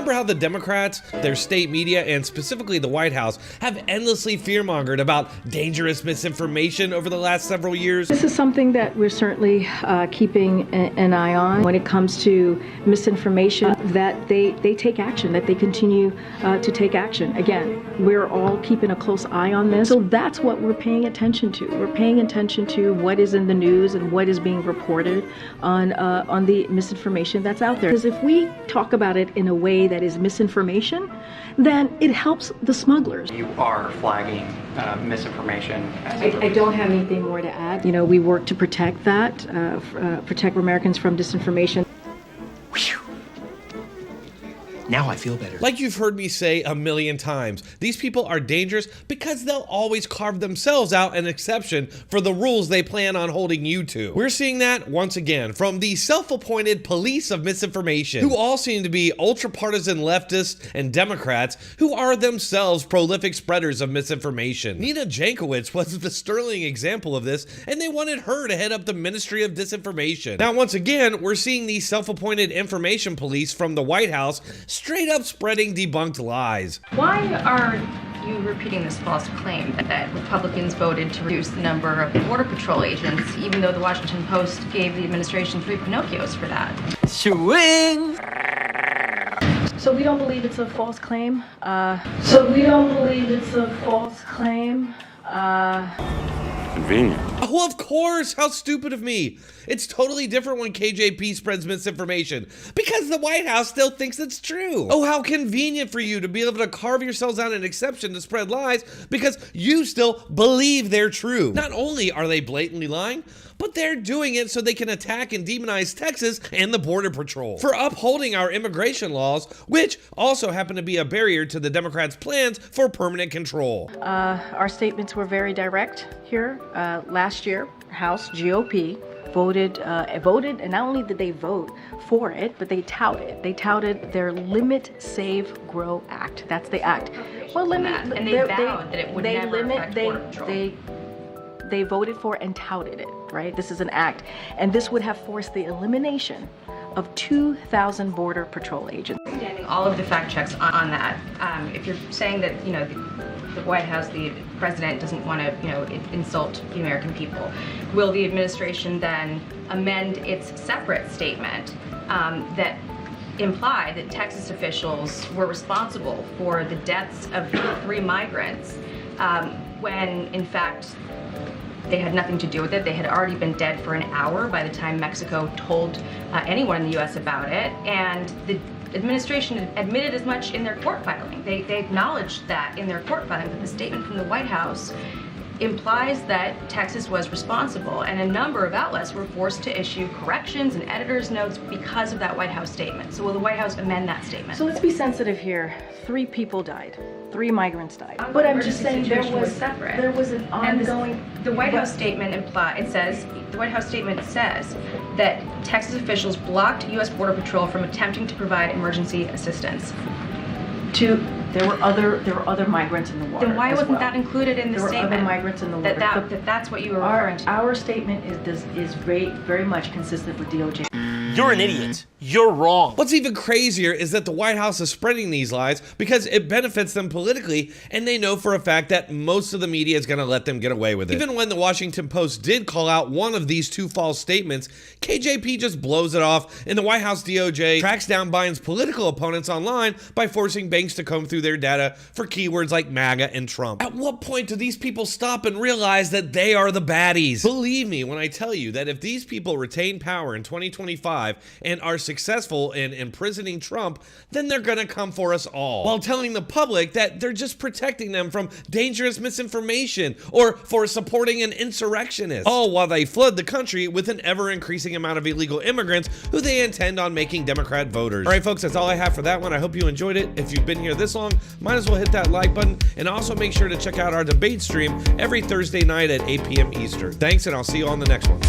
Remember how the Democrats, their state media, and specifically the White House have endlessly fearmongered about dangerous misinformation over the last several years? This is something that we're certainly keeping an eye on when it comes to misinformation, that they take action, that they continue to take action. Again, we're all keeping a close eye on this. So that's what we're paying attention to. We're paying attention to what is in the news and what is being reported on the misinformation that's out there. Because if we talk about it in a way that is misinformation, then it helps the smugglers. You are flagging misinformation. I don't have anything more to add. You know, we work to protect that, protect Americans from disinformation. Now I feel better. Like you've heard me say a million times, these people are dangerous because they'll always carve themselves out an exception for the rules they plan on holding you to. We're seeing that once again from the self-appointed police of misinformation, who all seem to be ultra-partisan leftists and Democrats who are themselves prolific spreaders of misinformation. Nina Jankowicz was the sterling example of this, and they wanted her to head up the Ministry of Disinformation. Now, once again, we're seeing these self-appointed information police from the White House straight up spreading debunked lies. Why are you repeating this false claim that Republicans voted to reduce the number of Border Patrol agents, even though the Washington Post gave the administration 3 Pinocchios for that? Swing! So we don't believe it's a false claim. Convenient. Oh, of course! How stupid of me! It's totally different when KJP spreads misinformation, because the White House still thinks it's true. Oh, how convenient for you to be able to carve yourselves out an exception to spread lies because you still believe they're true. Not only are they blatantly lying, but they're doing it so they can attack and demonize Texas and the Border Patrol for upholding our immigration laws, which also happen to be a barrier to the Democrats' plans for permanent control. Our statements were very direct here. Last year, House GOP voted, and not only did they vote for it, but they touted their Limit, Save, Grow Act. That's the act. Well, limit, and they vowed that it would never affect Border Patrol. They voted for and touted it, right? This is an act, and this would have forced the elimination of 2,000 Border Patrol agents. All of the fact checks on that. If you're saying that, you know, the White House, the president doesn't want to, you know, insult the American people, will the administration then amend its separate statement that imply that Texas officials were responsible for the deaths of 3 migrants when, in fact, they had nothing to do with it? They had already been dead for an hour by the time Mexico told anyone in the U.S. about it, and the administration admitted as much in their court filing. They acknowledged that in their court filing, that the statement from the White House implies that Texas was responsible, and a number of outlets were forced to issue corrections and editor's notes because of that White House statement. So will the White House amend that statement? So let's be sensitive here. 3 people died. 3 migrants died. But I'm just saying there was an ongoing. And the White House statement the White House statement says that Texas officials blocked U.S. Border Patrol from attempting to provide emergency assistance. There were other migrants in the water. Then why wasn't that included in the statement? There were other migrants in the water. That's what you were referring to. Our statement is very much consistent with DOJ. You're an idiot. You're wrong. What's even crazier is that the White House is spreading these lies because it benefits them politically, and they know for a fact that most of the media is going to let them get away with it. Even when the Washington Post did call out one of these 2 false statements, KJP just blows it off, and the White House DOJ tracks down Biden's political opponents online by forcing banks to comb through their data for keywords like MAGA and Trump. At what point do these people stop and realize that they are the baddies? Believe me when I tell you that if these people retain power in 2025 and are successful in imprisoning Trump, then they're gonna come for us all, while telling the public that they're just protecting them from dangerous misinformation or for supporting an insurrectionist, all while they flood the country with an ever-increasing amount of illegal immigrants who they intend on making Democrat voters. All right, folks, that's all I have for that one. I hope you enjoyed it. If you've been here this long, might as well hit that like button, and also make sure to check out our debate stream every Thursday night at 8 p.m. Eastern. Thanks, and I'll see you on the next one.